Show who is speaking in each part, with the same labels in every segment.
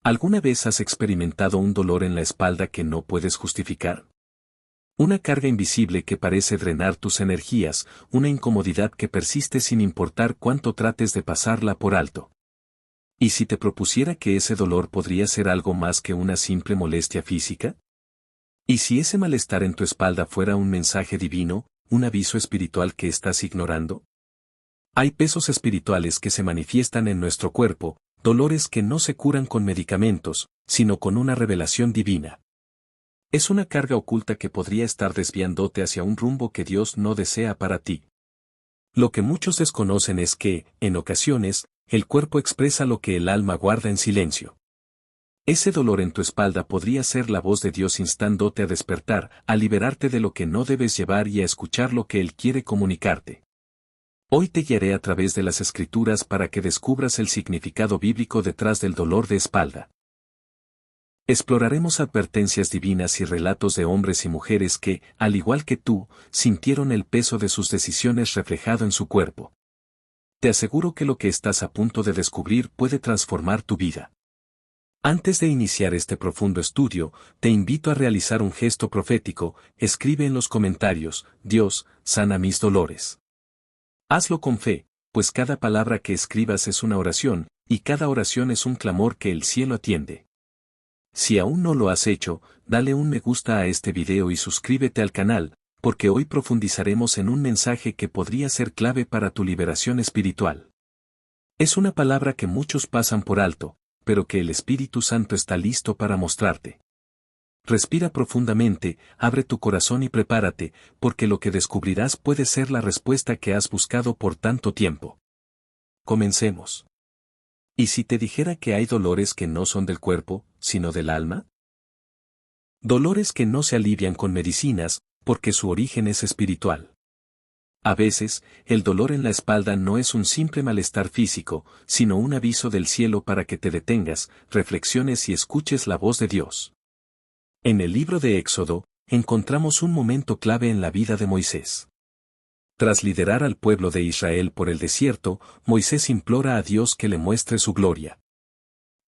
Speaker 1: ¿Alguna vez has experimentado un dolor en la espalda que no puedes justificar? Una carga invisible que parece drenar tus energías, una incomodidad que persiste sin importar cuánto trates de pasarla por alto. ¿Y si te propusiera que ese dolor podría ser algo más que una simple molestia física? ¿Y si ese malestar en tu espalda fuera un mensaje divino, un aviso espiritual que estás ignorando? Hay pesos espirituales que se manifiestan en nuestro cuerpo, dolores que no se curan con medicamentos, sino con una revelación divina. Es una carga oculta que podría estar desviándote hacia un rumbo que Dios no desea para ti. Lo que muchos desconocen es que, en ocasiones, el cuerpo expresa lo que el alma guarda en silencio. Ese dolor en tu espalda podría ser la voz de Dios instándote a despertar, a liberarte de lo que no debes llevar y a escuchar lo que Él quiere comunicarte. Hoy te guiaré a través de las Escrituras para que descubras el significado bíblico detrás del dolor de espalda. Exploraremos advertencias divinas y relatos de hombres y mujeres que, al igual que tú, sintieron el peso de sus decisiones reflejado en su cuerpo. Te aseguro que lo que estás a punto de descubrir puede transformar tu vida. Antes de iniciar este profundo estudio, te invito a realizar un gesto profético. Escribe en los comentarios: Dios, sana mis dolores. Hazlo con fe, pues cada palabra que escribas es una oración, y cada oración es un clamor que el cielo atiende. Si aún no lo has hecho, dale un me gusta a este video y suscríbete al canal, porque hoy profundizaremos en un mensaje que podría ser clave para tu liberación espiritual. Es una palabra que muchos pasan por alto, pero que el Espíritu Santo está listo para mostrarte. Respira profundamente, abre tu corazón y prepárate, porque lo que descubrirás puede ser la respuesta que has buscado por tanto tiempo. Comencemos. ¿Y si te dijera que hay dolores que no son del cuerpo, sino del alma? Dolores que no se alivian con medicinas, porque su origen es espiritual. A veces, el dolor en la espalda no es un simple malestar físico, sino un aviso del cielo para que te detengas, reflexiones y escuches la voz de Dios. En el libro de Éxodo, encontramos un momento clave en la vida de Moisés. Tras liderar al pueblo de Israel por el desierto, Moisés implora a Dios que le muestre su gloria.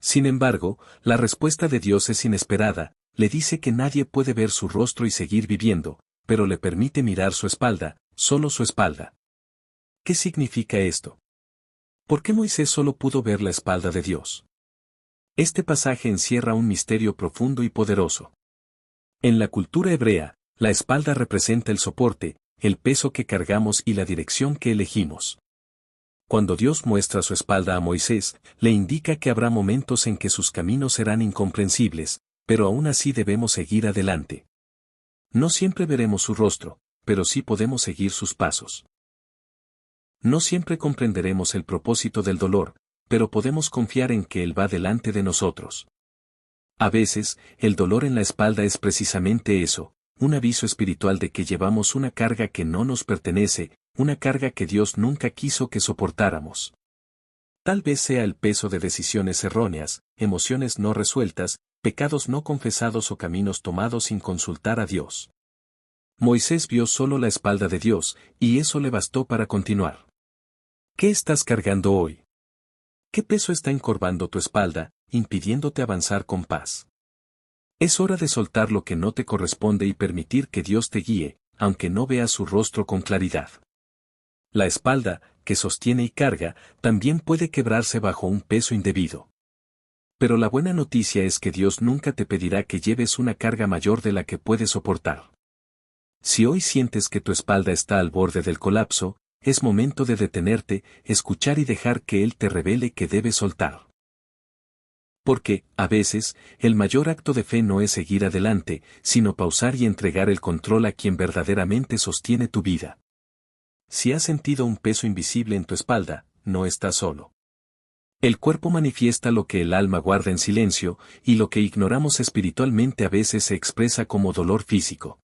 Speaker 1: Sin embargo, la respuesta de Dios es inesperada, le dice que nadie puede ver su rostro y seguir viviendo, pero le permite mirar su espalda, solo su espalda. ¿Qué significa esto? ¿Por qué Moisés solo pudo ver la espalda de Dios? Este pasaje encierra un misterio profundo y poderoso. En la cultura hebrea, la espalda representa el soporte, el peso que cargamos y la dirección que elegimos. Cuando Dios muestra su espalda a Moisés, le indica que habrá momentos en que sus caminos serán incomprensibles, pero aún así debemos seguir adelante. No siempre veremos su rostro, pero sí podemos seguir sus pasos. No siempre comprenderemos el propósito del dolor, pero podemos confiar en que Él va delante de nosotros. A veces, el dolor en la espalda es precisamente eso, un aviso espiritual de que llevamos una carga que no nos pertenece, una carga que Dios nunca quiso que soportáramos. Tal vez sea el peso de decisiones erróneas, emociones no resueltas, pecados no confesados o caminos tomados sin consultar a Dios. Moisés vio solo la espalda de Dios, y eso le bastó para continuar. ¿Qué estás cargando hoy? ¿Qué peso está encorvando tu espalda, impidiéndote avanzar con paz? Es hora de soltar lo que no te corresponde y permitir que Dios te guíe, aunque no veas su rostro con claridad. La espalda, que sostiene y carga, también puede quebrarse bajo un peso indebido. Pero la buena noticia es que Dios nunca te pedirá que lleves una carga mayor de la que puedes soportar. Si hoy sientes que tu espalda está al borde del colapso, es momento de detenerte, escuchar y dejar que Él te revele que debes soltar. Porque, a veces, el mayor acto de fe no es seguir adelante, sino pausar y entregar el control a quien verdaderamente sostiene tu vida. Si has sentido un peso invisible en tu espalda, no estás solo. El cuerpo manifiesta lo que el alma guarda en silencio, y lo que ignoramos espiritualmente a veces se expresa como dolor físico.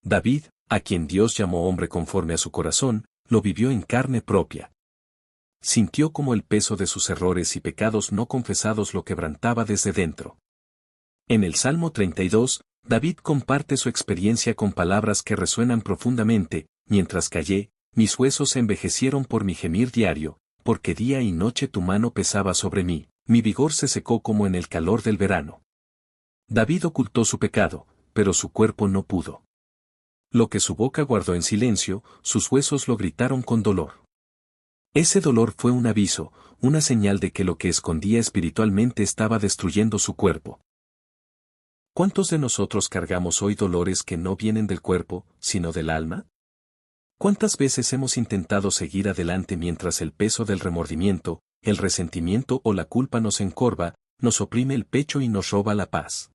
Speaker 1: David, a quien Dios llamó hombre conforme a su corazón, lo vivió en carne propia. Sintió como el peso de sus errores y pecados no confesados lo quebrantaba desde dentro. En el Salmo 32, David comparte su experiencia con palabras que resuenan profundamente: mientras callé, mis huesos se envejecieron por mi gemir diario, porque día y noche tu mano pesaba sobre mí, Mi vigor se secó como en el calor del verano. David ocultó su pecado, pero su cuerpo no pudo. Lo que su boca guardó en silencio, sus huesos lo gritaron con dolor. Ese dolor fue un aviso, una señal de que lo que escondía espiritualmente estaba destruyendo su cuerpo. ¿Cuántos de nosotros cargamos hoy dolores que no vienen del cuerpo, sino del alma? ¿Cuántas veces hemos intentado seguir adelante mientras el peso del remordimiento, el resentimiento o la culpa nos encorva, nos oprime el pecho y nos roba la paz?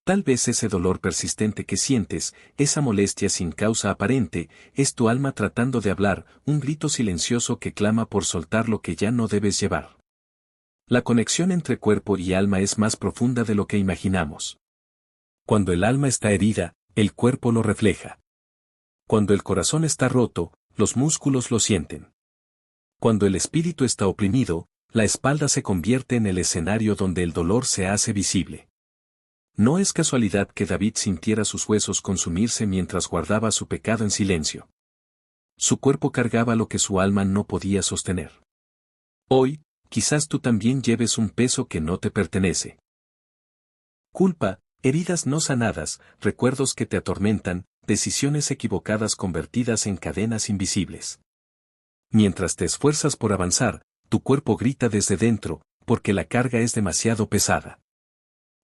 Speaker 1: Tal vez ese dolor persistente que sientes, esa molestia sin causa aparente, es tu alma tratando de hablar, un grito silencioso que clama por soltar lo que ya no debes llevar. La conexión entre cuerpo y alma es más profunda de lo que imaginamos. Cuando el alma está herida, el cuerpo lo refleja. Cuando el corazón está roto, los músculos lo sienten. Cuando el espíritu está oprimido, la espalda se convierte en el escenario donde el dolor se hace visible. No es casualidad que David sintiera sus huesos consumirse mientras guardaba su pecado en silencio. Su cuerpo cargaba lo que su alma no podía sostener. Hoy, quizás tú también lleves un peso que no te pertenece. Culpa, heridas no sanadas, recuerdos que te atormentan, decisiones equivocadas convertidas en cadenas invisibles. Mientras te esfuerzas por avanzar, tu cuerpo grita desde dentro, porque la carga es demasiado pesada.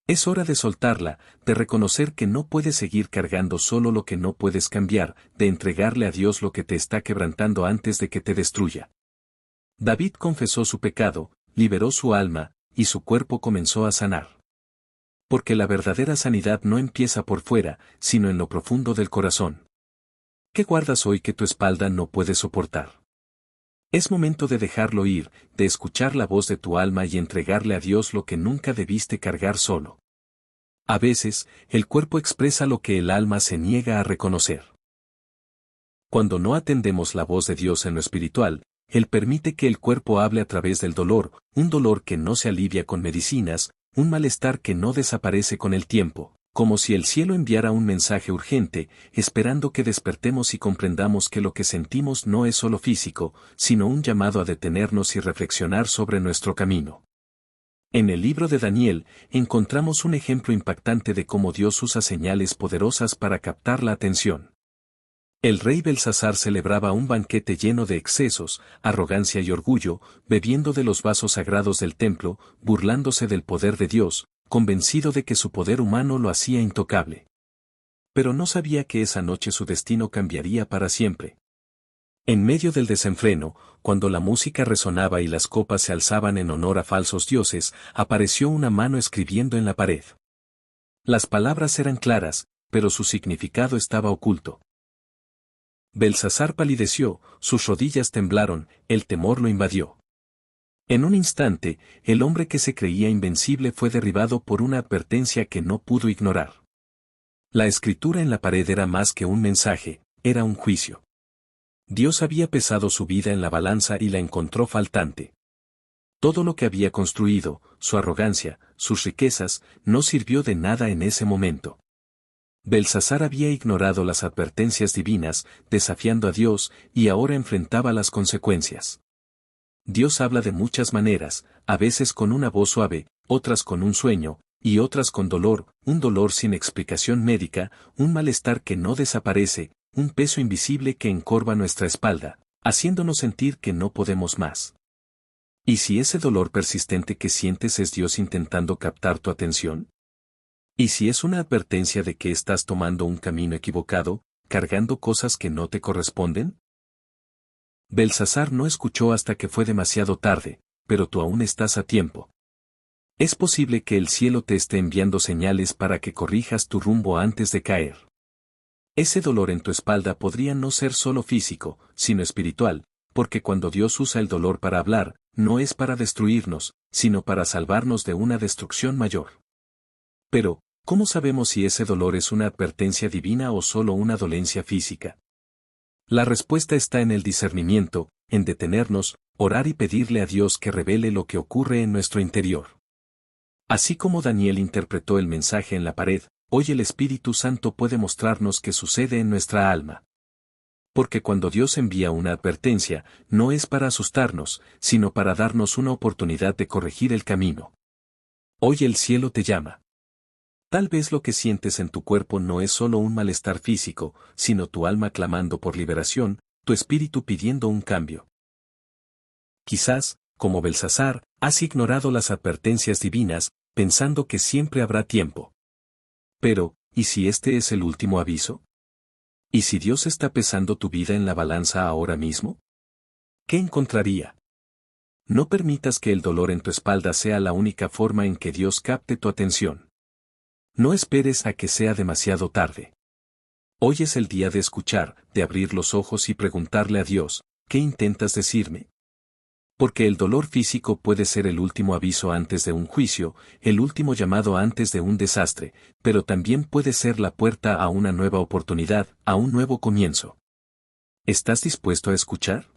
Speaker 1: Es hora de soltarla, de reconocer que no puedes seguir cargando solo lo que no puedes cambiar, de entregarle a Dios lo que te está quebrantando antes de que te destruya. David confesó su pecado, liberó su alma, y su cuerpo comenzó a sanar. Porque la verdadera sanidad no empieza por fuera, sino en lo profundo del corazón. ¿Qué guardas hoy que tu espalda no puede soportar? Es momento de dejarlo ir, de escuchar la voz de tu alma y entregarle a Dios lo que nunca debiste cargar solo. A veces, el cuerpo expresa lo que el alma se niega a reconocer. Cuando no atendemos la voz de Dios en lo espiritual, Él permite que el cuerpo hable a través del dolor, un dolor que no se alivia con medicinas, un malestar que no desaparece con el tiempo, como si el cielo enviara un mensaje urgente, esperando que despertemos y comprendamos que lo que sentimos no es solo físico, sino un llamado a detenernos y reflexionar sobre nuestro camino. En el libro de Daniel, encontramos un ejemplo impactante de cómo Dios usa señales poderosas para captar la atención. El rey Belsasar celebraba un banquete lleno de excesos, arrogancia y orgullo, bebiendo de los vasos sagrados del templo, burlándose del poder de Dios, convencido de que su poder humano lo hacía intocable. Pero no sabía que esa noche su destino cambiaría para siempre. En medio del desenfreno, cuando la música resonaba y las copas se alzaban en honor a falsos dioses, apareció una mano escribiendo en la pared. Las palabras eran claras, pero su significado estaba oculto. Belsasar palideció, sus rodillas temblaron, el temor lo invadió. En un instante, el hombre que se creía invencible fue derribado por una advertencia que no pudo ignorar. La escritura en la pared era más que un mensaje, era un juicio. Dios había pesado su vida en la balanza y la encontró faltante. Todo lo que había construido, su arrogancia, sus riquezas, no sirvió de nada en ese momento. Belsasar había ignorado las advertencias divinas, desafiando a Dios, y ahora enfrentaba las consecuencias. Dios habla de muchas maneras, a veces con una voz suave, otras con un sueño, y otras con dolor, un dolor sin explicación médica, un malestar que no desaparece, un peso invisible que encorva nuestra espalda, haciéndonos sentir que no podemos más. ¿Y si ese dolor persistente que sientes es Dios intentando captar tu atención? ¿Y si es una advertencia de que estás tomando un camino equivocado, cargando cosas que no te corresponden? Belsasar no escuchó hasta que fue demasiado tarde, pero tú aún estás a tiempo. Es posible que el cielo te esté enviando señales para que corrijas tu rumbo antes de caer. Ese dolor en tu espalda podría no ser solo físico, sino espiritual, porque cuando Dios usa el dolor para hablar, no es para destruirnos, sino para salvarnos de una destrucción mayor. Pero, ¿cómo sabemos si ese dolor es una advertencia divina o solo una dolencia física? La respuesta está en el discernimiento, en detenernos, orar y pedirle a Dios que revele lo que ocurre en nuestro interior. Así como Daniel interpretó el mensaje en la pared, hoy el Espíritu Santo puede mostrarnos qué sucede en nuestra alma. Porque cuando Dios envía una advertencia, no es para asustarnos, sino para darnos una oportunidad de corregir el camino. Hoy el cielo te llama. Tal vez lo que sientes en tu cuerpo no es solo un malestar físico, sino tu alma clamando por liberación, tu espíritu pidiendo un cambio. Quizás, como Belsasar, has ignorado las advertencias divinas, pensando que siempre habrá tiempo. Pero, ¿y si este es el último aviso? ¿Y si Dios está pesando tu vida en la balanza ahora mismo? ¿Qué encontraría? No permitas que el dolor en tu espalda sea la única forma en que Dios capte tu atención. No esperes a que sea demasiado tarde. Hoy es el día de escuchar, de abrir los ojos y preguntarle a Dios, ¿qué intentas decirme? Porque el dolor físico puede ser el último aviso antes de un juicio, el último llamado antes de un desastre, pero también puede ser la puerta a una nueva oportunidad, a un nuevo comienzo. ¿Estás dispuesto a escuchar?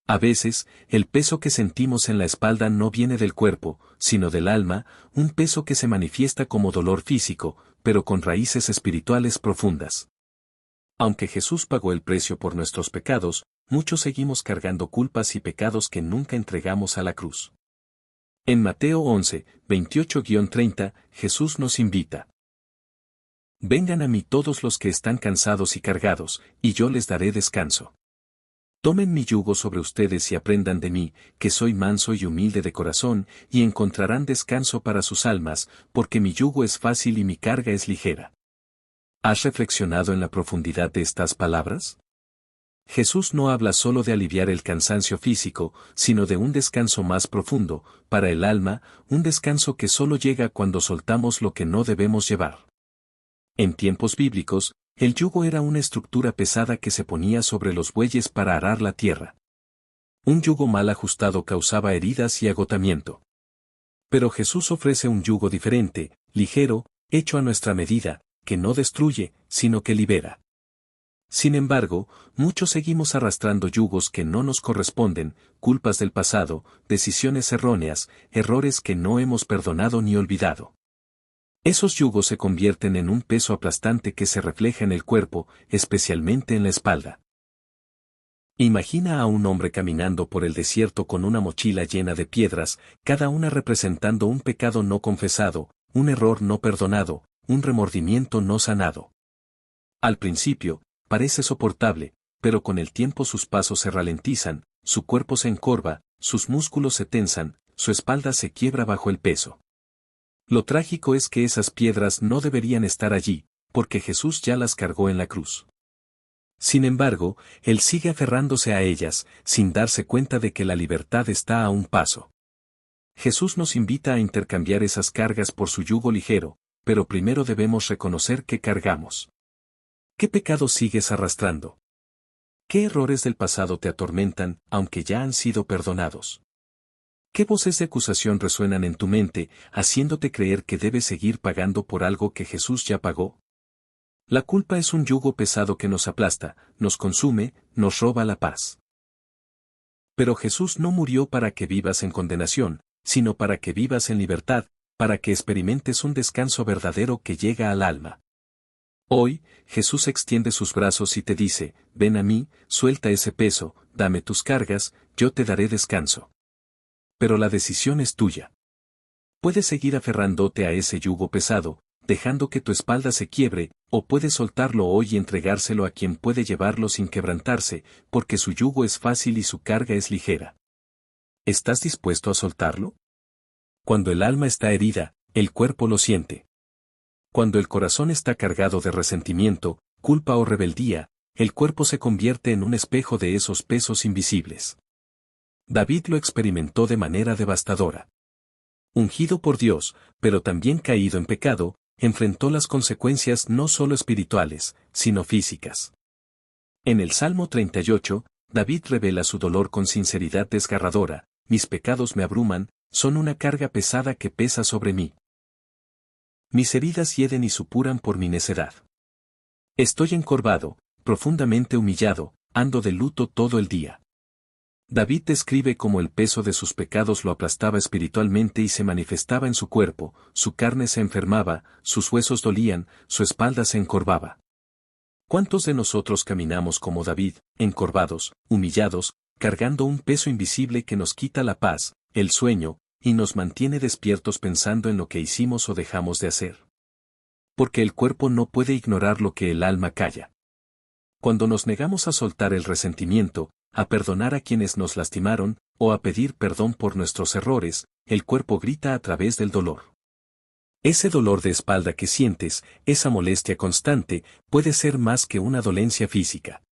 Speaker 1: A veces, el peso que sentimos en la espalda no viene del cuerpo, sino del alma, un peso que se manifiesta como dolor físico, pero con raíces espirituales profundas. Aunque Jesús pagó el precio por nuestros pecados, muchos seguimos cargando culpas y pecados que nunca entregamos a la cruz. En Mateo 11, 28-30, Jesús nos invita. Vengan a mí todos los que están cansados y cargados, y yo les daré descanso. Tomen mi yugo sobre ustedes y aprendan de mí, que soy manso y humilde de corazón, y encontrarán descanso para sus almas, porque mi yugo es fácil y mi carga es ligera. ¿Has reflexionado en la profundidad de estas palabras? Jesús no habla solo de aliviar el cansancio físico, sino de un descanso más profundo, para el alma, un descanso que solo llega cuando soltamos lo que no debemos llevar. En tiempos bíblicos, el yugo era una estructura pesada que se ponía sobre los bueyes para arar la tierra. Un yugo mal ajustado causaba heridas y agotamiento. Pero Jesús ofrece un yugo diferente, ligero, hecho a nuestra medida, que no destruye, sino que libera. Sin embargo, muchos seguimos arrastrando yugos que no nos corresponden, culpas del pasado, decisiones erróneas, errores que no hemos perdonado ni olvidado. Esos yugos se convierten en un peso aplastante que se refleja en el cuerpo, especialmente en la espalda. Imagina a un hombre caminando por el desierto con una mochila llena de piedras, cada una representando un pecado no confesado, un error no perdonado, un remordimiento no sanado. Al principio, parece soportable, pero con el tiempo sus pasos se ralentizan, su cuerpo se encorva, sus músculos se tensan, su espalda se quiebra bajo el peso. Lo trágico es que esas piedras no deberían estar allí, porque Jesús ya las cargó en la cruz. Sin embargo, Él sigue aferrándose a ellas, sin darse cuenta de que la libertad está a un paso. Jesús nos invita a intercambiar esas cargas por su yugo ligero, pero primero debemos reconocer que cargamos. ¿Qué pecados sigues arrastrando? ¿Qué errores del pasado te atormentan, aunque ya han sido perdonados? ¿Qué voces de acusación resuenan en tu mente, haciéndote creer que debes seguir pagando por algo que Jesús ya pagó? La culpa es un yugo pesado que nos aplasta, nos consume, nos roba la paz. Pero Jesús no murió para que vivas en condenación, sino para que vivas en libertad, para que experimentes un descanso verdadero que llega al alma. Hoy, Jesús extiende sus brazos y te dice, ven a mí, suelta ese peso, dame tus cargas, yo te daré descanso. Pero la decisión es tuya. Puedes seguir aferrándote a ese yugo pesado, dejando que tu espalda se quiebre, o puedes soltarlo hoy y entregárselo a quien puede llevarlo sin quebrantarse, porque su yugo es fácil y su carga es ligera. ¿Estás dispuesto a soltarlo? Cuando el alma está herida, el cuerpo lo siente. Cuando el corazón está cargado de resentimiento, culpa o rebeldía, el cuerpo se convierte en un espejo de esos pesos invisibles. David lo experimentó de manera devastadora. Ungido por Dios, pero también caído en pecado, enfrentó las consecuencias no solo espirituales, sino físicas. En el Salmo 38, David revela su dolor con sinceridad desgarradora, mis pecados me abruman, son una carga pesada que pesa sobre mí. Mis heridas hieden y supuran por mi necedad. Estoy encorvado, profundamente humillado, ando de luto todo el día. David describe cómo el peso de sus pecados lo aplastaba espiritualmente y se manifestaba en su cuerpo, su carne se enfermaba, sus huesos dolían, su espalda se encorvaba. ¿Cuántos de nosotros caminamos como David, encorvados, humillados, cargando un peso invisible que nos quita la paz, el sueño, y nos mantiene despiertos pensando en lo que hicimos o dejamos de hacer? Porque el cuerpo no puede ignorar lo que el alma calla. Cuando nos negamos a soltar el resentimiento, a perdonar a quienes nos lastimaron, o a pedir perdón por nuestros errores, el cuerpo grita a través del dolor. Ese dolor de espalda que sientes, esa molestia constante, puede ser más que una dolencia física.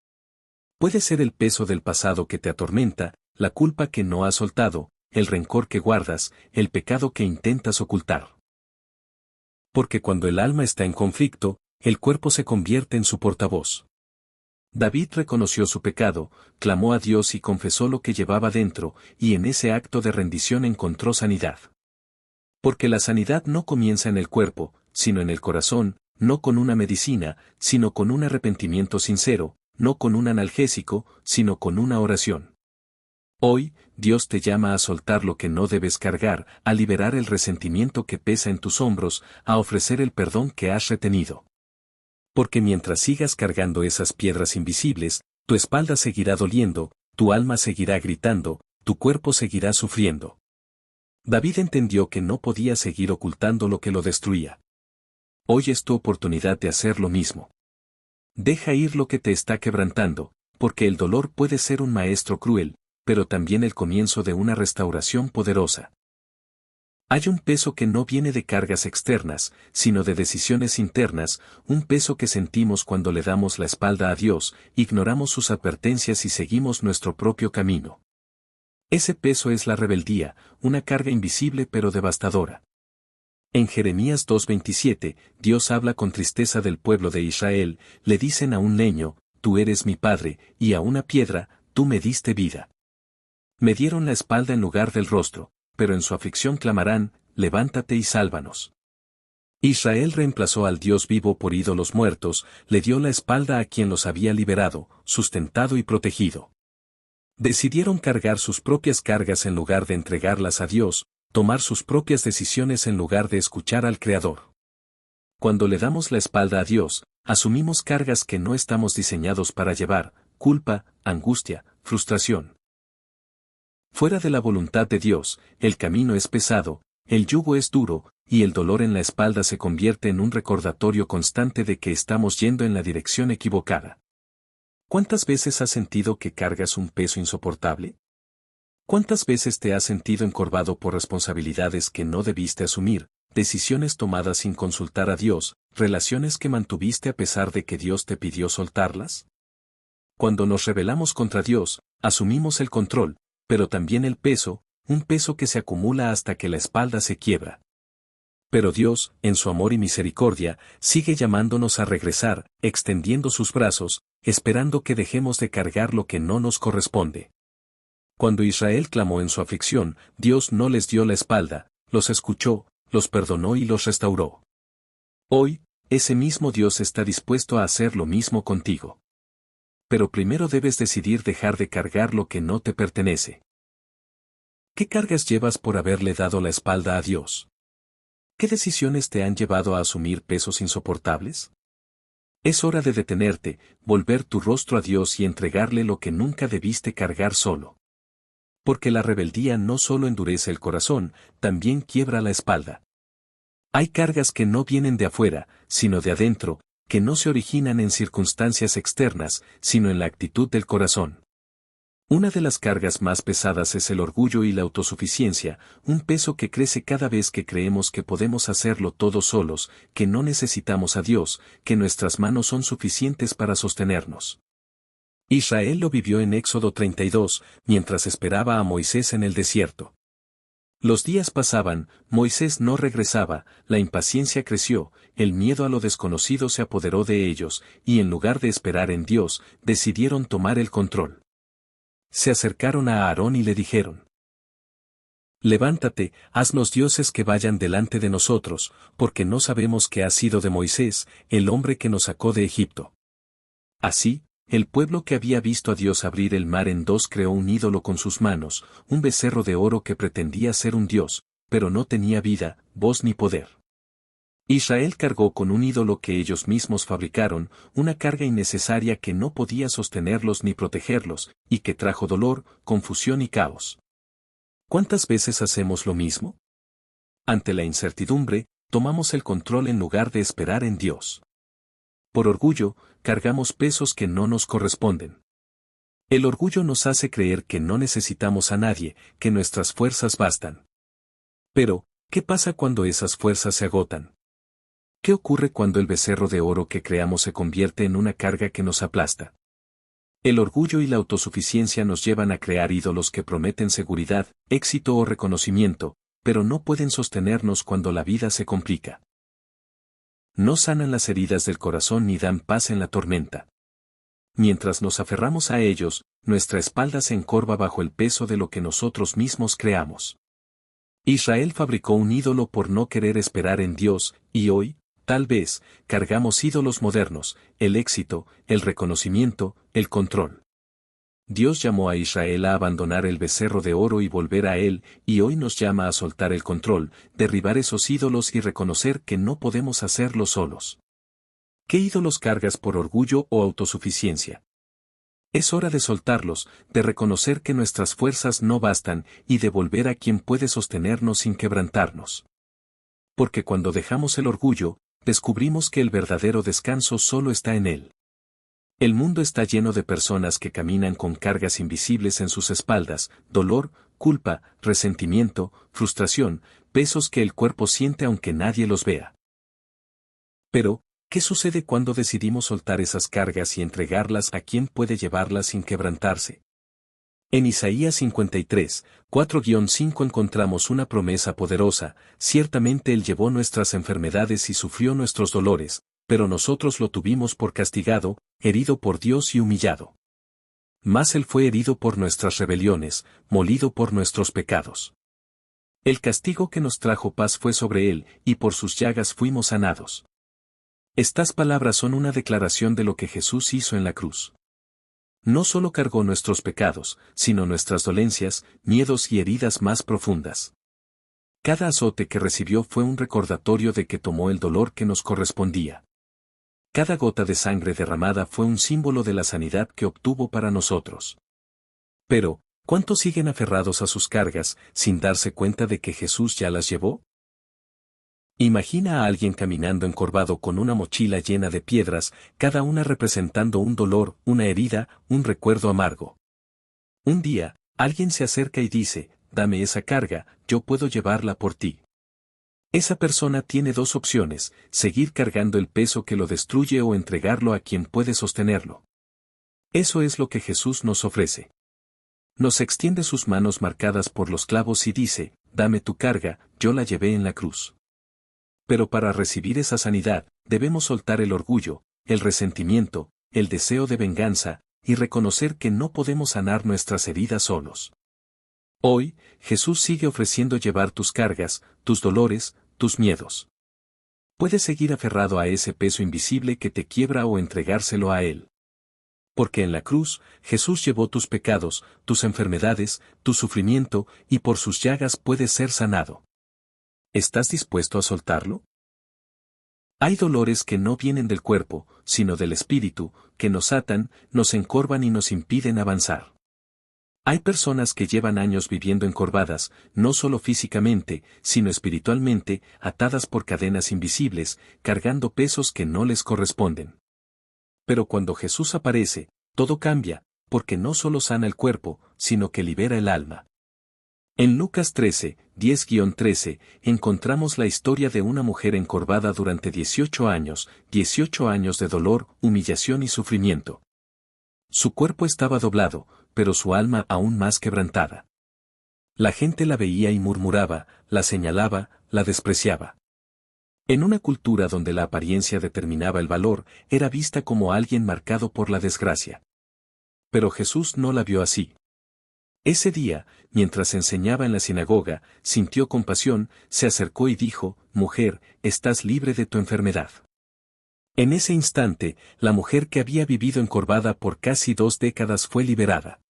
Speaker 1: Puede ser el peso del pasado que te atormenta, la culpa que no has soltado, el rencor que guardas, el pecado que intentas ocultar. Porque cuando el alma está en conflicto, el cuerpo se convierte en su portavoz. David reconoció su pecado, clamó a Dios y confesó lo que llevaba dentro, y en ese acto de rendición encontró sanidad. Porque la sanidad no comienza en el cuerpo, sino en el corazón, no con una medicina, sino con un arrepentimiento sincero, no con un analgésico, sino con una oración. Hoy, Dios te llama a soltar lo que no debes cargar, a liberar el resentimiento que pesa en tus hombros, a ofrecer el perdón que has retenido. Porque mientras sigas cargando esas piedras invisibles, tu espalda seguirá doliendo, tu alma seguirá gritando, tu cuerpo seguirá sufriendo. David entendió que no podía seguir ocultando lo que lo destruía. Hoy es tu oportunidad de hacer lo mismo. Deja ir lo que te está quebrantando, porque el dolor puede ser un maestro cruel, pero también el comienzo de una restauración poderosa. Hay un peso que no viene de cargas externas, sino de decisiones internas, un peso que sentimos cuando le damos la espalda a Dios, ignoramos sus advertencias y seguimos nuestro propio camino. Ese peso es la rebeldía, una carga invisible pero devastadora. En Jeremías 2:27, Dios habla con tristeza del pueblo de Israel, le dicen a un leño, tú eres mi padre, y a una piedra, tú me diste vida. Me dieron la espalda en lugar del rostro, pero en su aflicción clamarán, levántate y sálvanos. Israel reemplazó al Dios vivo por ídolos muertos, le dio la espalda a quien los había liberado, sustentado y protegido. Decidieron cargar sus propias cargas en lugar de entregarlas a Dios, tomar sus propias decisiones en lugar de escuchar al Creador. Cuando le damos la espalda a Dios, asumimos cargas que no estamos diseñados para llevar, culpa, angustia, frustración. Fuera de la voluntad de Dios, el camino es pesado, el yugo es duro, y el dolor en la espalda se convierte en un recordatorio constante de que estamos yendo en la dirección equivocada. ¿Cuántas veces has sentido que cargas un peso insoportable? ¿Cuántas veces te has sentido encorvado por responsabilidades que no debiste asumir, decisiones tomadas sin consultar a Dios, relaciones que mantuviste a pesar de que Dios te pidió soltarlas? Cuando nos rebelamos contra Dios, asumimos el control, pero también el peso, un peso que se acumula hasta que la espalda se quiebra. Pero Dios, en su amor y misericordia, sigue llamándonos a regresar, extendiendo sus brazos, esperando que dejemos de cargar lo que no nos corresponde. Cuando Israel clamó en su aflicción, Dios no les dio la espalda, los escuchó, los perdonó y los restauró. Hoy, ese mismo Dios está dispuesto a hacer lo mismo contigo. Pero primero debes decidir dejar de cargar lo que no te pertenece. ¿Qué cargas llevas por haberle dado la espalda a Dios? ¿Qué decisiones te han llevado a asumir pesos insoportables? Es hora de detenerte, volver tu rostro a Dios y entregarle lo que nunca debiste cargar solo. Porque la rebeldía no solo endurece el corazón, también quiebra la espalda. Hay cargas que no vienen de afuera, sino de adentro, que no se originan en circunstancias externas, sino en la actitud del corazón. Una de las cargas más pesadas es el orgullo y la autosuficiencia, un peso que crece cada vez que creemos que podemos hacerlo todos solos, que no necesitamos a Dios, que nuestras manos son suficientes para sostenernos. Israel lo vivió en Éxodo 32, mientras esperaba a Moisés en el desierto. Los días pasaban, Moisés no regresaba, la impaciencia creció, el miedo a lo desconocido se apoderó de ellos, y en lugar de esperar en Dios, decidieron tomar el control. Se acercaron a Aarón y le dijeron: levántate, haznos dioses que vayan delante de nosotros, porque no sabemos qué ha sido de Moisés, el hombre que nos sacó de Egipto. Así, el pueblo que había visto a Dios abrir el mar en dos creó un ídolo con sus manos, un becerro de oro que pretendía ser un dios, pero no tenía vida, voz ni poder. Israel cargó con un ídolo que ellos mismos fabricaron, una carga innecesaria que no podía sostenerlos ni protegerlos, y que trajo dolor, confusión y caos. ¿Cuántas veces hacemos lo mismo? Ante la incertidumbre, tomamos el control en lugar de esperar en Dios. Por orgullo, cargamos pesos que no nos corresponden. El orgullo nos hace creer que no necesitamos a nadie, que nuestras fuerzas bastan. Pero, ¿qué pasa cuando esas fuerzas se agotan? ¿Qué ocurre cuando el becerro de oro que creamos se convierte en una carga que nos aplasta? El orgullo y la autosuficiencia nos llevan a crear ídolos que prometen seguridad, éxito o reconocimiento, pero no pueden sostenernos cuando la vida se complica. No sanan las heridas del corazón ni dan paz en la tormenta. Mientras nos aferramos a ellos, nuestra espalda se encorva bajo el peso de lo que nosotros mismos creamos. Israel fabricó un ídolo por no querer esperar en Dios, y hoy, tal vez, cargamos ídolos modernos, el éxito, el reconocimiento, el control. Dios llamó a Israel a abandonar el becerro de oro y volver a él, y hoy nos llama a soltar el control, derribar esos ídolos y reconocer que no podemos hacerlo solos. ¿Qué ídolos cargas por orgullo o autosuficiencia? Es hora de soltarlos, de reconocer que nuestras fuerzas no bastan y de volver a quien puede sostenernos sin quebrantarnos. Porque cuando dejamos el orgullo, descubrimos que el verdadero descanso solo está en él. El mundo está lleno de personas que caminan con cargas invisibles en sus espaldas, dolor, culpa, resentimiento, frustración, pesos que el cuerpo siente aunque nadie los vea. Pero, ¿qué sucede cuando decidimos soltar esas cargas y entregarlas a quien puede llevarlas sin quebrantarse? En Isaías 53, 4-5 encontramos una promesa poderosa: ciertamente Él llevó nuestras enfermedades y sufrió nuestros dolores, pero nosotros lo tuvimos por castigado, herido por Dios y humillado. Mas Él fue herido por nuestras rebeliones, molido por nuestros pecados. El castigo que nos trajo paz fue sobre Él, y por sus llagas fuimos sanados. Estas palabras son una declaración de lo que Jesús hizo en la cruz. No solo cargó nuestros pecados, sino nuestras dolencias, miedos y heridas más profundas. Cada azote que recibió fue un recordatorio de que tomó el dolor que nos correspondía. Cada gota de sangre derramada fue un símbolo de la sanidad que obtuvo para nosotros. Pero, ¿cuántos siguen aferrados a sus cargas, sin darse cuenta de que Jesús ya las llevó? Imagina a alguien caminando encorvado con una mochila llena de piedras, cada una representando un dolor, una herida, un recuerdo amargo. Un día, alguien se acerca y dice: «Dame esa carga, yo puedo llevarla por ti». Esa persona tiene dos opciones: seguir cargando el peso que lo destruye o entregarlo a quien puede sostenerlo. Eso es lo que Jesús nos ofrece. Nos extiende sus manos marcadas por los clavos y dice: «Dame tu carga, yo la llevé en la cruz». Pero para recibir esa sanidad, debemos soltar el orgullo, el resentimiento, el deseo de venganza, y reconocer que no podemos sanar nuestras heridas solos. Hoy, Jesús sigue ofreciendo llevar tus cargas, tus dolores, tus miedos. Puedes seguir aferrado a ese peso invisible que te quiebra o entregárselo a Él. Porque en la cruz, Jesús llevó tus pecados, tus enfermedades, tu sufrimiento, y por sus llagas puedes ser sanado. ¿Estás dispuesto a soltarlo? Hay dolores que no vienen del cuerpo, sino del espíritu, que nos atan, nos encorvan y nos impiden avanzar. Hay personas que llevan años viviendo encorvadas, no solo físicamente, sino espiritualmente, atadas por cadenas invisibles, cargando pesos que no les corresponden. Pero cuando Jesús aparece, todo cambia, porque no solo sana el cuerpo, sino que libera el alma. En Lucas 13, 10-13, encontramos la historia de una mujer encorvada durante 18 años de dolor, humillación y sufrimiento. Su cuerpo estaba doblado, pero su alma aún más quebrantada. La gente la veía y murmuraba, la señalaba, la despreciaba. En una cultura donde la apariencia determinaba el valor, era vista como alguien marcado por la desgracia. Pero Jesús no la vio así. Ese día, mientras enseñaba en la sinagoga, sintió compasión, se acercó y dijo: «Mujer, estás libre de tu enfermedad». En ese instante, la mujer que había vivido encorvada por casi 2 décadas fue liberada.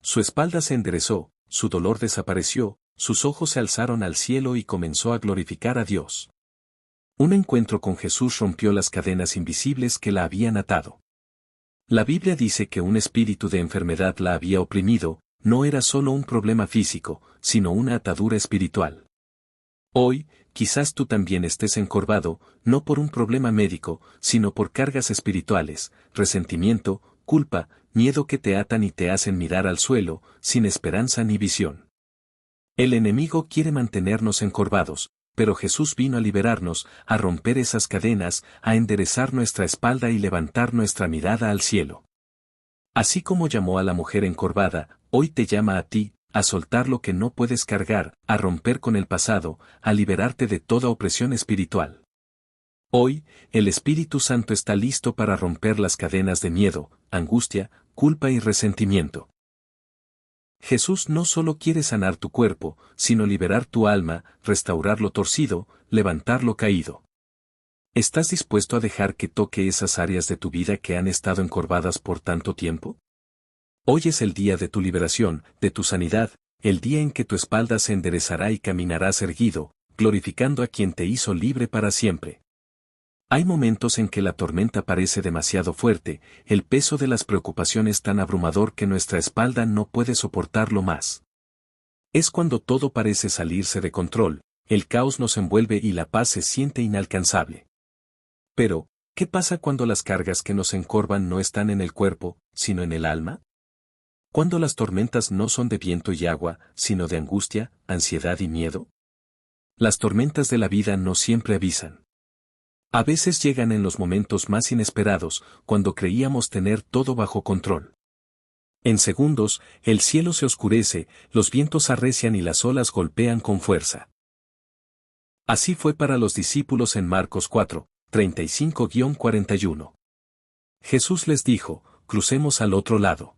Speaker 1: Su espalda se enderezó, su dolor desapareció, sus ojos se alzaron al cielo y comenzó a glorificar a Dios. Un encuentro con Jesús rompió las cadenas invisibles que la habían atado. La Biblia dice que un espíritu de enfermedad la había oprimido, no era solo un problema físico, sino una atadura espiritual. Hoy, quizás tú también estés encorvado, no por un problema médico, sino por cargas espirituales, resentimiento, culpa, miedo que te atan y te hacen mirar al suelo, sin esperanza ni visión. El enemigo quiere mantenernos encorvados, pero Jesús vino a liberarnos, a romper esas cadenas, a enderezar nuestra espalda y levantar nuestra mirada al cielo. Así como llamó a la mujer encorvada, hoy te llama a ti, a soltar lo que no puedes cargar, a romper con el pasado, a liberarte de toda opresión espiritual. Hoy, el Espíritu Santo está listo para romper las cadenas de miedo, angustia, culpa y resentimiento. Jesús no solo quiere sanar tu cuerpo, sino liberar tu alma, restaurar lo torcido, levantar lo caído. ¿Estás dispuesto a dejar que toque esas áreas de tu vida que han estado encorvadas por tanto tiempo? Hoy es el día de tu liberación, de tu sanidad, el día en que tu espalda se enderezará y caminarás erguido, glorificando a quien te hizo libre para siempre. Hay momentos en que la tormenta parece demasiado fuerte, el peso de las preocupaciones tan abrumador que nuestra espalda no puede soportarlo más. Es cuando todo parece salirse de control, el caos nos envuelve y la paz se siente inalcanzable. Pero, ¿qué pasa cuando las cargas que nos encorvan no están en el cuerpo, sino en el alma? Cuando las tormentas no son de viento y agua, sino de angustia, ansiedad y miedo. Las tormentas de la vida no siempre avisan. A veces llegan en los momentos más inesperados, cuando creíamos tener todo bajo control. En segundos, el cielo se oscurece, los vientos arrecian y las olas golpean con fuerza. Así fue para los discípulos en Marcos 4, 35-41. Jesús les dijo, crucemos al otro lado.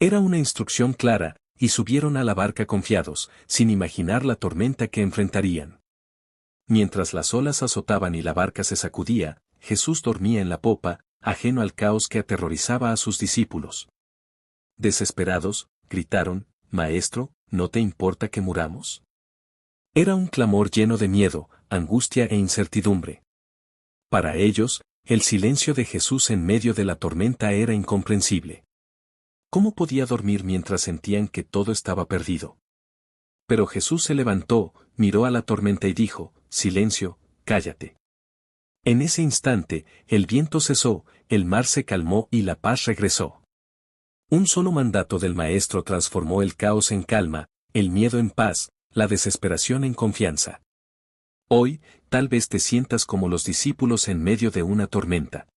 Speaker 1: Era una instrucción clara, y subieron a la barca confiados, sin imaginar la tormenta que enfrentarían. Mientras las olas azotaban y la barca se sacudía, Jesús dormía en la popa, ajeno al caos que aterrorizaba a sus discípulos. Desesperados, gritaron, Maestro, ¿no te importa que muramos? Era un clamor lleno de miedo, angustia e incertidumbre. Para ellos, el silencio de Jesús en medio de la tormenta era incomprensible. ¿Cómo podía dormir mientras sentían que todo estaba perdido? Pero Jesús se levantó, miró a la tormenta y dijo, Silencio, cállate. En ese instante, el viento cesó, el mar se calmó y la paz regresó. Un solo mandato del Maestro transformó el caos en calma, el miedo en paz, la desesperación en confianza. Hoy, tal vez te sientas como los discípulos en medio de una tormenta.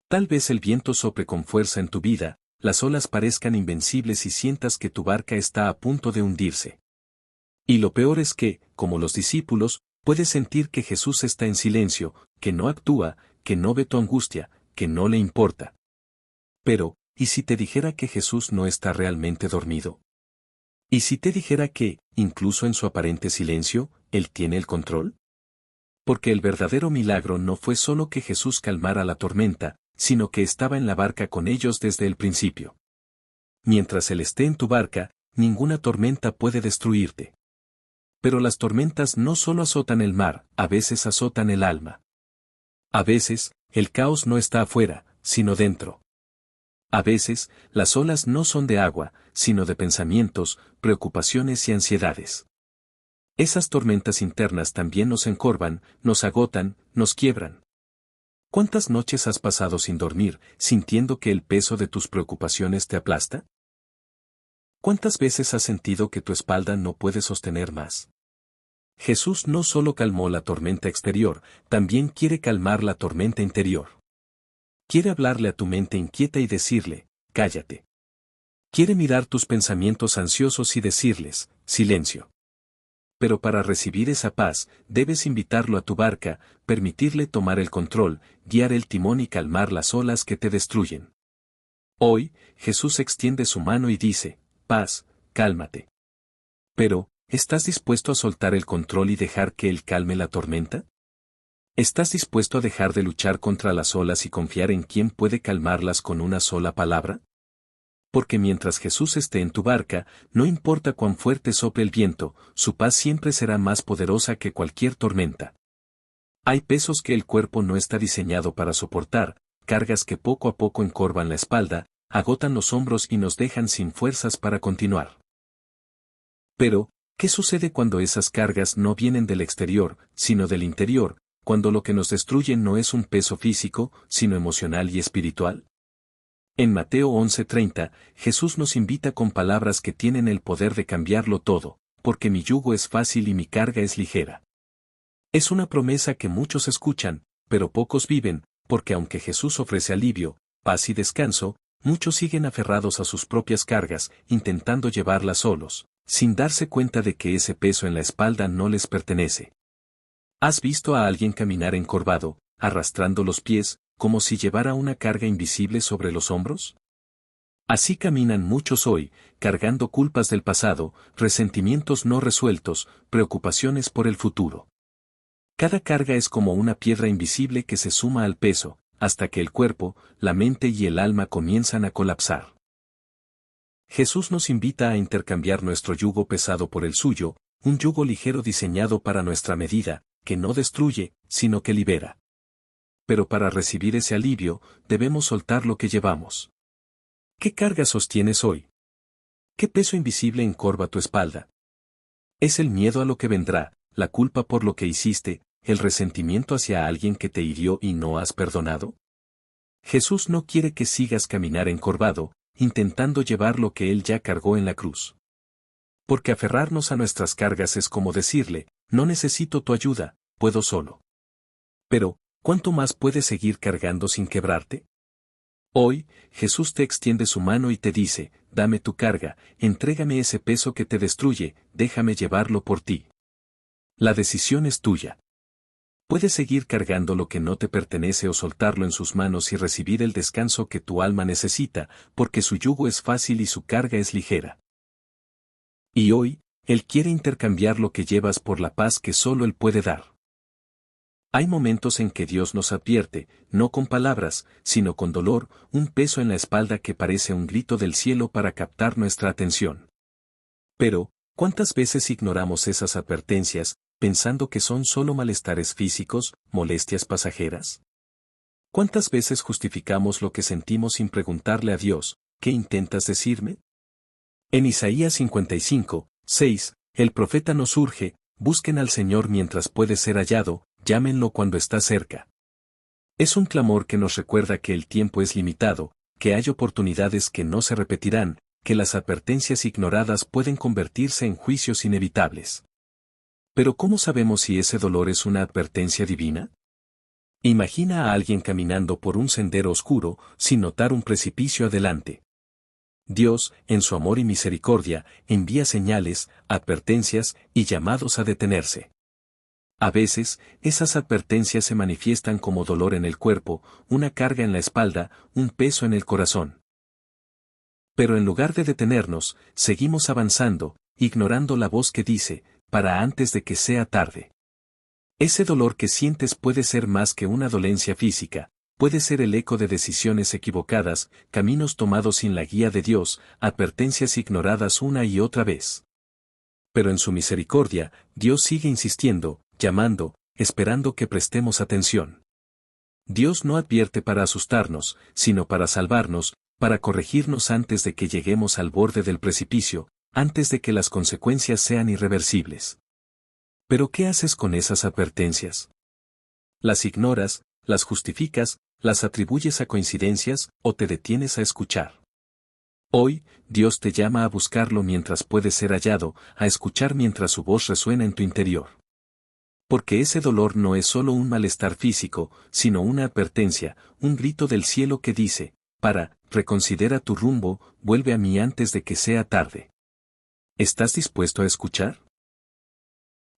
Speaker 1: Tal vez el viento sople con fuerza en tu vida, las olas parezcan invencibles y sientas que tu barca está a punto de hundirse. Y lo peor es que, como los discípulos, puedes sentir que Jesús está en silencio, que no actúa, que no ve tu angustia, que no le importa. Pero, ¿y si te dijera que Jesús no está realmente dormido? ¿Y si te dijera que, incluso en su aparente silencio, Él tiene el control? Porque el verdadero milagro no fue solo que Jesús calmara la tormenta, sino que estaba en la barca con ellos desde el principio. Mientras Él esté en tu barca, ninguna tormenta puede destruirte. Pero las tormentas no solo azotan el mar, a veces azotan el alma. A veces, el caos no está afuera, sino dentro. A veces, las olas no son de agua, sino de pensamientos, preocupaciones y ansiedades. Esas tormentas internas también nos encorvan, nos agotan, nos quiebran. ¿Cuántas noches has pasado sin dormir, sintiendo que el peso de tus preocupaciones te aplasta? ¿Cuántas veces has sentido que tu espalda no puede sostener más? Jesús no solo calmó la tormenta exterior, también quiere calmar la tormenta interior. Quiere hablarle a tu mente inquieta y decirle, cállate. Quiere mirar tus pensamientos ansiosos y decirles, silencio. Pero para recibir esa paz, debes invitarlo a tu barca, permitirle tomar el control, guiar el timón y calmar las olas que te destruyen. Hoy, Jesús extiende su mano y dice, paz, cálmate. Pero, ¿estás dispuesto a soltar el control y dejar que Él calme la tormenta? ¿Estás dispuesto a dejar de luchar contra las olas y confiar en quien puede calmarlas con una sola palabra? Porque mientras Jesús esté en tu barca, no importa cuán fuerte sople el viento, su paz siempre será más poderosa que cualquier tormenta. Hay pesos que el cuerpo no está diseñado para soportar, cargas que poco a poco encorvan la espalda, agotan los hombros y nos dejan sin fuerzas para continuar. Pero, ¿qué sucede cuando esas cargas no vienen del exterior, sino del interior, cuando lo que nos destruye no es un peso físico, sino emocional y espiritual? En Mateo 11:30, Jesús nos invita con palabras que tienen el poder de cambiarlo todo, porque mi yugo es fácil y mi carga es ligera. Es una promesa que muchos escuchan, pero pocos viven, porque aunque Jesús ofrece alivio, paz y descanso, muchos siguen aferrados a sus propias cargas, intentando llevarlas solos, sin darse cuenta de que ese peso en la espalda no les pertenece. ¿Has visto a alguien caminar encorvado, arrastrando los pies, como si llevara una carga invisible sobre los hombros? Así caminan muchos hoy, cargando culpas del pasado, resentimientos no resueltos, preocupaciones por el futuro. Cada carga es como una piedra invisible que se suma al peso, hasta que el cuerpo, la mente y el alma comienzan a colapsar. Jesús nos invita a intercambiar nuestro yugo pesado por el suyo, un yugo ligero diseñado para nuestra medida, que no destruye, sino que libera. Pero para recibir ese alivio, debemos soltar lo que llevamos. ¿Qué carga sostienes hoy? ¿Qué peso invisible encorva tu espalda? ¿Es el miedo a lo que vendrá, la culpa por lo que hiciste, el resentimiento hacia alguien que te hirió y no has perdonado? Jesús no quiere que sigas caminar encorvado, intentando llevar lo que Él ya cargó en la cruz. Porque aferrarnos a nuestras cargas es como decirle, no necesito tu ayuda, puedo solo. Pero, ¿cuánto más puedes seguir cargando sin quebrarte? Hoy, Jesús te extiende su mano y te dice, dame tu carga, entrégame ese peso que te destruye, déjame llevarlo por ti. La decisión es tuya. Puedes seguir cargando lo que no te pertenece o soltarlo en sus manos y recibir el descanso que tu alma necesita, porque su yugo es fácil y su carga es ligera. Y hoy, Él quiere intercambiar lo que llevas por la paz que solo Él puede dar. Hay momentos en que Dios nos advierte, no con palabras, sino con dolor, un peso en la espalda que parece un grito del cielo para captar nuestra atención. Pero, ¿cuántas veces ignoramos esas advertencias, pensando que son solo malestares físicos, molestias pasajeras? ¿Cuántas veces justificamos lo que sentimos sin preguntarle a Dios, ¿qué intentas decirme? En Isaías 55:6, el profeta nos urge, busquen al Señor mientras puede ser hallado, llámenlo cuando está cerca. Es un clamor que nos recuerda que el tiempo es limitado, que hay oportunidades que no se repetirán, que las advertencias ignoradas pueden convertirse en juicios inevitables. Pero ¿cómo sabemos si ese dolor es una advertencia divina? Imagina a alguien caminando por un sendero oscuro, sin notar un precipicio adelante. Dios, en su amor y misericordia, envía señales, advertencias y llamados a detenerse. A veces, esas advertencias se manifiestan como dolor en el cuerpo, una carga en la espalda, un peso en el corazón. Pero en lugar de detenernos, seguimos avanzando, ignorando la voz que dice, para antes de que sea tarde. Ese dolor que sientes puede ser más que una dolencia física, puede ser el eco de decisiones equivocadas, caminos tomados sin la guía de Dios, advertencias ignoradas una y otra vez. Pero en su misericordia, Dios sigue insistiendo, llamando, esperando que prestemos atención. Dios no advierte para asustarnos, sino para salvarnos, para corregirnos antes de que lleguemos al borde del precipicio, antes de que las consecuencias sean irreversibles. ¿Pero qué haces con esas advertencias? ¿Las ignoras, las justificas, las atribuyes a coincidencias o te detienes a escuchar? Hoy, Dios te llama a buscarlo mientras puede ser hallado, a escuchar mientras su voz resuena en tu interior. Porque ese dolor no es solo un malestar físico, sino una advertencia, un grito del cielo que dice, reconsidera tu rumbo, vuelve a mí antes de que sea tarde. ¿Estás dispuesto a escuchar?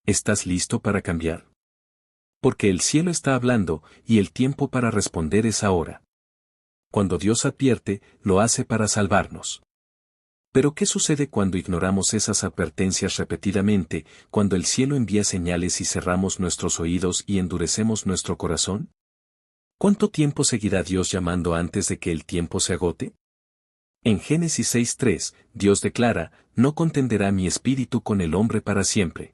Speaker 1: ¿Estás listo para cambiar? Porque el cielo está hablando, y el tiempo para responder es ahora. Cuando Dios advierte, lo hace para salvarnos. Pero ¿qué sucede cuando ignoramos esas advertencias repetidamente, cuando el cielo envía señales y cerramos nuestros oídos y endurecemos nuestro corazón? ¿Cuánto tiempo seguirá Dios llamando antes de que el tiempo se agote? En Génesis 6:3, Dios declara, no contenderá mi espíritu con el hombre para siempre.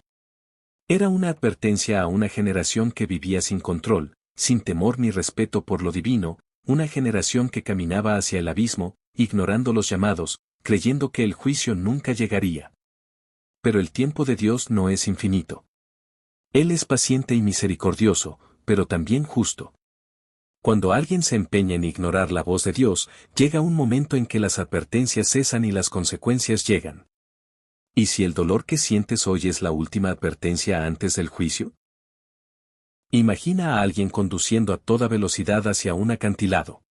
Speaker 1: Era una advertencia a una generación que vivía sin control, sin temor ni respeto por lo divino, una generación que caminaba hacia el abismo, ignorando los llamados, creyendo que el juicio nunca llegaría. Pero el tiempo de Dios no es infinito. Él es paciente y misericordioso, pero también justo. Cuando alguien se empeña en ignorar la voz de Dios, llega un momento en que las advertencias cesan y las consecuencias llegan. ¿Y si el dolor que sientes hoy es la última advertencia antes del juicio? Imagina a alguien conduciendo a toda velocidad hacia un acantilado.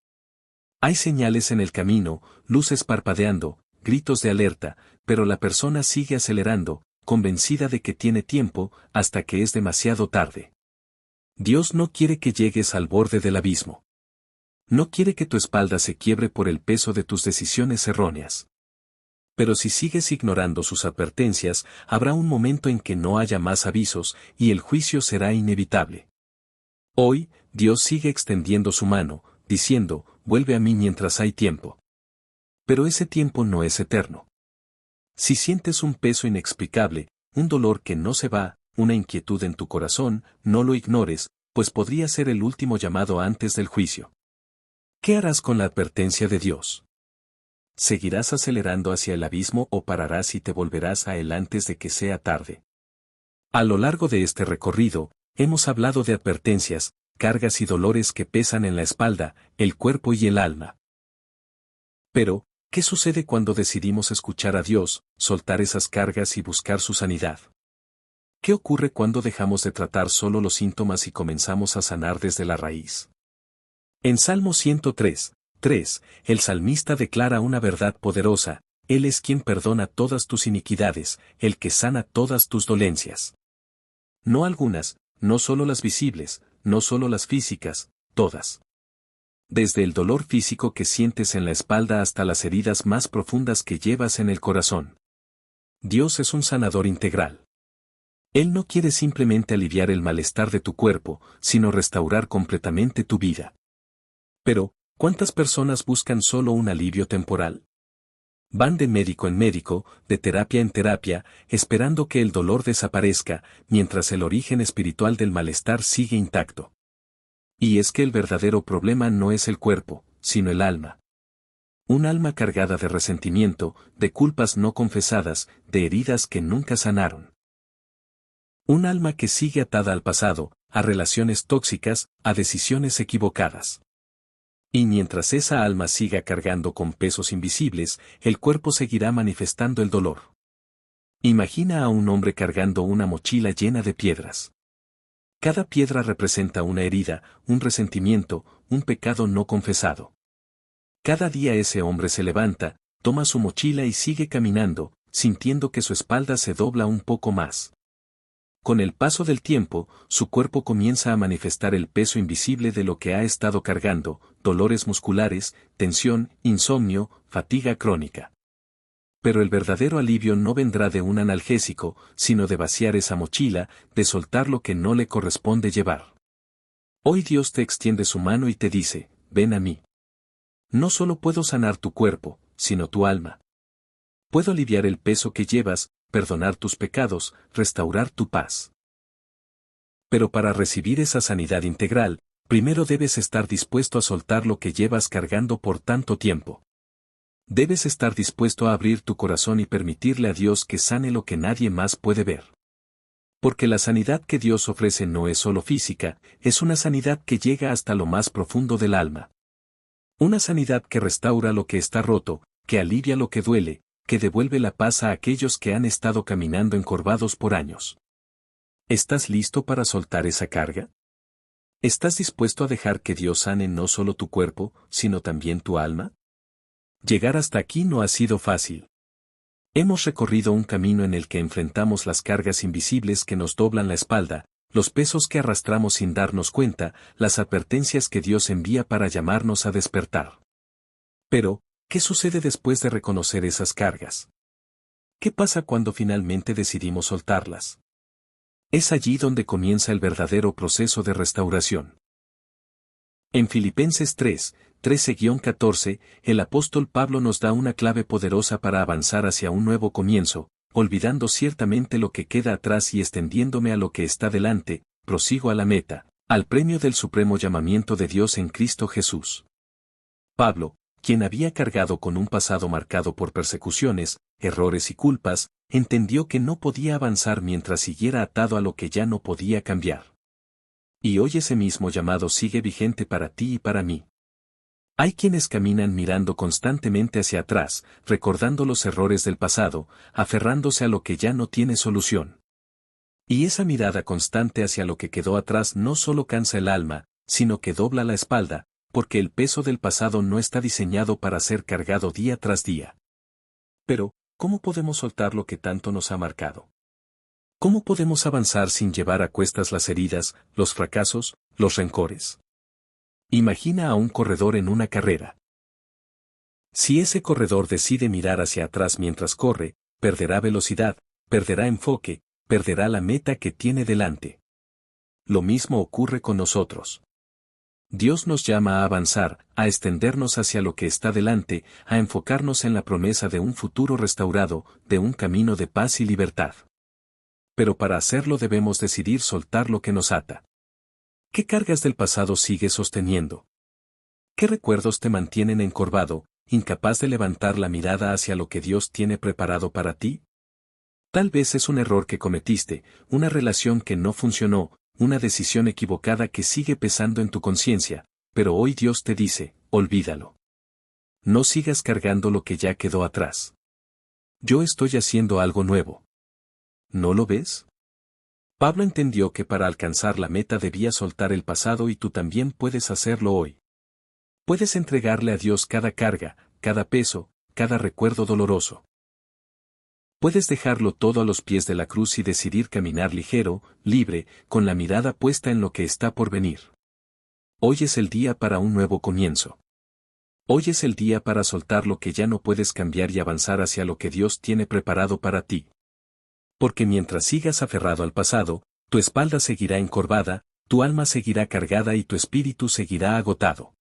Speaker 1: Hay señales en el camino, luces parpadeando, gritos de alerta, pero la persona sigue acelerando, convencida de que tiene tiempo, hasta que es demasiado tarde. Dios no quiere que llegues al borde del abismo. No quiere que tu espalda se quiebre por el peso de tus decisiones erróneas. Pero si sigues ignorando sus advertencias, habrá un momento en que no haya más avisos, y el juicio será inevitable. Hoy, Dios sigue extendiendo su mano, diciendo, vuelve a mí mientras hay tiempo. Pero ese tiempo no es eterno. Si sientes un peso inexplicable, un dolor que no se va, una inquietud en tu corazón, no lo ignores, pues podría ser el último llamado antes del juicio. ¿Qué harás con la advertencia de Dios? ¿Seguirás acelerando hacia el abismo o pararás y te volverás a él antes de que sea tarde? A lo largo de este recorrido, hemos hablado de advertencias, cargas y dolores que pesan en la espalda, el cuerpo y el alma. Pero, ¿qué sucede cuando decidimos escuchar a Dios, soltar esas cargas y buscar su sanidad? ¿Qué ocurre cuando dejamos de tratar solo los síntomas y comenzamos a sanar desde la raíz? En Salmo 103:3, el salmista declara una verdad poderosa: Él es quien perdona todas tus iniquidades, el que sana todas tus dolencias. No algunas, no solo las visibles, no solo las físicas, todas. Desde el dolor físico que sientes en la espalda hasta las heridas más profundas que llevas en el corazón. Dios es un sanador integral. Él no quiere simplemente aliviar el malestar de tu cuerpo, sino restaurar completamente tu vida. Pero, ¿cuántas personas buscan solo un alivio temporal? Van de médico en médico, de terapia en terapia, esperando que el dolor desaparezca, mientras el origen espiritual del malestar sigue intacto. Y es que el verdadero problema no es el cuerpo, sino el alma. Un alma cargada de resentimiento, de culpas no confesadas, de heridas que nunca sanaron. Un alma que sigue atada al pasado, a relaciones tóxicas, a decisiones equivocadas. Y mientras esa alma siga cargando con pesos invisibles, el cuerpo seguirá manifestando el dolor. Imagina a un hombre cargando una mochila llena de piedras. Cada piedra representa una herida, un resentimiento, un pecado no confesado. Cada día ese hombre se levanta, toma su mochila y sigue caminando, sintiendo que su espalda se dobla un poco más. Con el paso del tiempo, su cuerpo comienza a manifestar el peso invisible de lo que ha estado cargando: dolores musculares, tensión, insomnio, fatiga crónica. Pero el verdadero alivio no vendrá de un analgésico, sino de vaciar esa mochila, de soltar lo que no le corresponde llevar. Hoy Dios te extiende su mano y te dice: ven a mí. No solo puedo sanar tu cuerpo, sino tu alma. Puedo aliviar el peso que llevas, perdonar tus pecados, restaurar tu paz. Pero para recibir esa sanidad integral, primero debes estar dispuesto a soltar lo que llevas cargando por tanto tiempo. Debes estar dispuesto a abrir tu corazón y permitirle a Dios que sane lo que nadie más puede ver. Porque la sanidad que Dios ofrece no es solo física, es una sanidad que llega hasta lo más profundo del alma. Una sanidad que restaura lo que está roto, que alivia lo que duele, que devuelve la paz a aquellos que han estado caminando encorvados por años. ¿Estás listo para soltar esa carga? ¿Estás dispuesto a dejar que Dios sane no solo tu cuerpo, sino también tu alma? Llegar hasta aquí no ha sido fácil. Hemos recorrido un camino en el que enfrentamos las cargas invisibles que nos doblan la espalda, los pesos que arrastramos sin darnos cuenta, las advertencias que Dios envía para llamarnos a despertar. Pero, ¿qué sucede después de reconocer esas cargas? ¿Qué pasa cuando finalmente decidimos soltarlas? Es allí donde comienza el verdadero proceso de restauración. En Filipenses 3:13-14, el apóstol Pablo nos da una clave poderosa para avanzar hacia un nuevo comienzo: olvidando ciertamente lo que queda atrás y extendiéndome a lo que está delante, prosigo a la meta, al premio del supremo llamamiento de Dios en Cristo Jesús. Pablo, quien había cargado con un pasado marcado por persecuciones, errores y culpas, entendió que no podía avanzar mientras siguiera atado a lo que ya no podía cambiar. Y hoy ese mismo llamado sigue vigente para ti y para mí. Hay quienes caminan mirando constantemente hacia atrás, recordando los errores del pasado, aferrándose a lo que ya no tiene solución. Y esa mirada constante hacia lo que quedó atrás no solo cansa el alma, sino que dobla la espalda, porque el peso del pasado no está diseñado para ser cargado día tras día. Pero, ¿cómo podemos soltar lo que tanto nos ha marcado? ¿Cómo podemos avanzar sin llevar a cuestas las heridas, los fracasos, los rencores? Imagina a un corredor en una carrera. Si ese corredor decide mirar hacia atrás mientras corre, perderá velocidad, perderá enfoque, perderá la meta que tiene delante. Lo mismo ocurre con nosotros. Dios nos llama a avanzar, a extendernos hacia lo que está delante, a enfocarnos en la promesa de un futuro restaurado, de un camino de paz y libertad. Pero para hacerlo debemos decidir soltar lo que nos ata. ¿Qué cargas del pasado sigues sosteniendo? ¿Qué recuerdos te mantienen encorvado, incapaz de levantar la mirada hacia lo que Dios tiene preparado para ti? Tal vez es un error que cometiste, una relación que no funcionó, una decisión equivocada que sigue pesando en tu conciencia, pero hoy Dios te dice, olvídalo. No sigas cargando lo que ya quedó atrás. Yo estoy haciendo algo nuevo. ¿No lo ves? Pablo entendió que para alcanzar la meta debía soltar el pasado y tú también puedes hacerlo hoy. Puedes entregarle a Dios cada carga, cada peso, cada recuerdo doloroso. Puedes dejarlo todo a los pies de la cruz y decidir caminar ligero, libre, con la mirada puesta en lo que está por venir. Hoy es el día para un nuevo comienzo. Hoy es el día para soltar lo que ya no puedes cambiar y avanzar hacia lo que Dios tiene preparado para ti. Porque mientras sigas aferrado al pasado, tu espalda seguirá encorvada, tu alma seguirá cargada y tu espíritu seguirá agotado.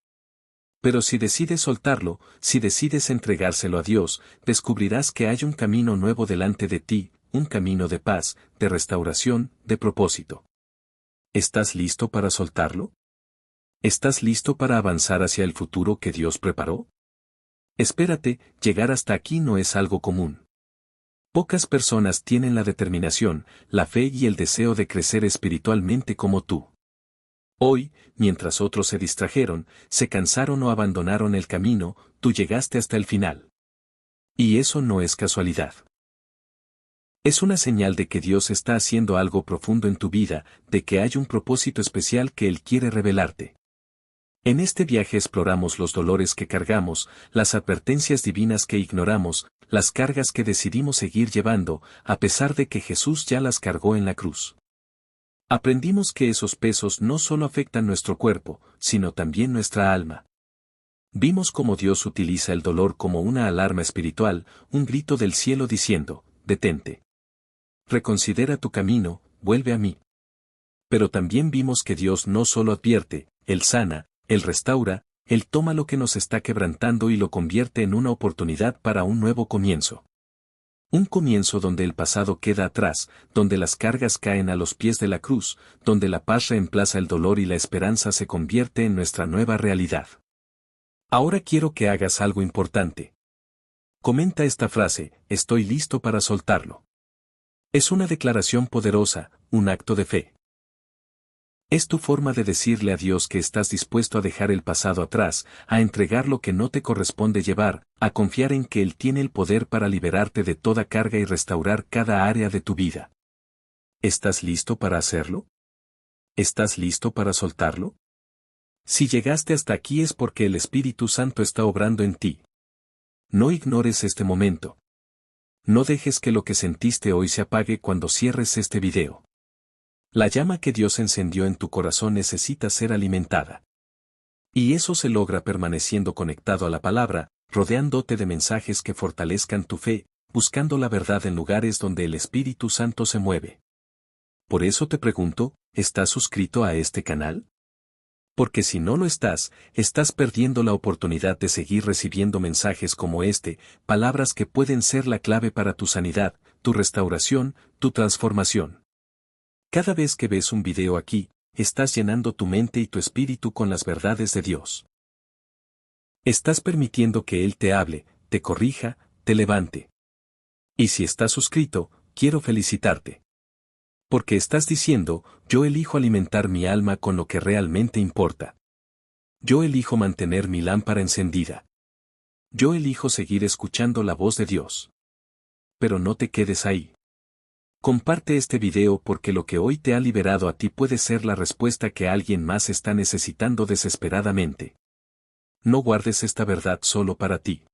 Speaker 1: Pero si decides soltarlo, si decides entregárselo a Dios, descubrirás que hay un camino nuevo delante de ti, un camino de paz, de restauración, de propósito. ¿Estás listo para soltarlo? ¿Estás listo para avanzar hacia el futuro que Dios preparó? Espérate, llegar hasta aquí no es algo común. Pocas personas tienen la determinación, la fe y el deseo de crecer espiritualmente como tú. Hoy, mientras otros se distrajeron, se cansaron o abandonaron el camino, tú llegaste hasta el final. Y eso no es casualidad. Es una señal de que Dios está haciendo algo profundo en tu vida, de que hay un propósito especial que Él quiere revelarte. En este viaje exploramos los dolores que cargamos, las advertencias divinas que ignoramos, las cargas que decidimos seguir llevando, a pesar de que Jesús ya las cargó en la cruz. Aprendimos que esos pesos no solo afectan nuestro cuerpo, sino también nuestra alma. Vimos cómo Dios utiliza el dolor como una alarma espiritual, un grito del cielo diciendo, detente. Reconsidera tu camino, vuelve a mí. Pero también vimos que Dios no solo advierte, Él sana, Él restaura, Él toma lo que nos está quebrantando y lo convierte en una oportunidad para un nuevo comienzo. Un comienzo donde el pasado queda atrás, donde las cargas caen a los pies de la cruz, donde la paz reemplaza el dolor y la esperanza se convierte en nuestra nueva realidad. Ahora quiero que hagas algo importante. Comenta esta frase, estoy listo para soltarlo. Es una declaración poderosa, un acto de fe. Es tu forma de decirle a Dios que estás dispuesto a dejar el pasado atrás, a entregar lo que no te corresponde llevar, a confiar en que Él tiene el poder para liberarte de toda carga y restaurar cada área de tu vida. ¿Estás listo para hacerlo? ¿Estás listo para soltarlo? Si llegaste hasta aquí es porque el Espíritu Santo está obrando en ti. No ignores este momento. No dejes que lo que sentiste hoy se apague cuando cierres este video. La llama que Dios encendió en tu corazón necesita ser alimentada. Y eso se logra permaneciendo conectado a la palabra, rodeándote de mensajes que fortalezcan tu fe, buscando la verdad en lugares donde el Espíritu Santo se mueve. Por eso te pregunto, ¿estás suscrito a este canal? Porque si no lo estás, estás perdiendo la oportunidad de seguir recibiendo mensajes como este, palabras que pueden ser la clave para tu sanidad, tu restauración, tu transformación. Cada vez que ves un video aquí, estás llenando tu mente y tu espíritu con las verdades de Dios. Estás permitiendo que Él te hable, te corrija, te levante. Y si estás suscrito, quiero felicitarte. Porque estás diciendo, yo elijo alimentar mi alma con lo que realmente importa. Yo elijo mantener mi lámpara encendida. Yo elijo seguir escuchando la voz de Dios. Pero no te quedes ahí. Comparte este video porque lo que hoy te ha liberado a ti puede ser la respuesta que alguien más está necesitando desesperadamente. No guardes esta verdad solo para ti.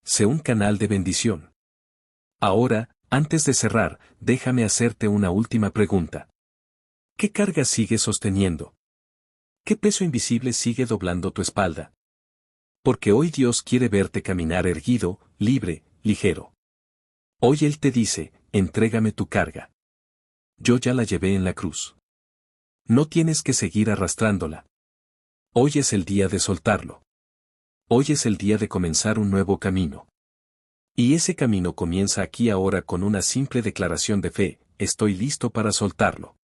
Speaker 1: Sé un canal de bendición. Ahora, antes de cerrar, déjame hacerte una última pregunta. ¿Qué carga sigues sosteniendo? ¿Qué peso invisible sigue doblando tu espalda? Porque hoy Dios quiere verte caminar erguido, libre, ligero. Hoy Él te dice, entrégame tu carga. Yo ya la llevé en la cruz. No tienes que seguir arrastrándola. Hoy es el día de soltarlo. Hoy es el día de comenzar un nuevo camino. Y ese camino comienza aquí ahora con una simple declaración de fe, estoy listo para soltarlo.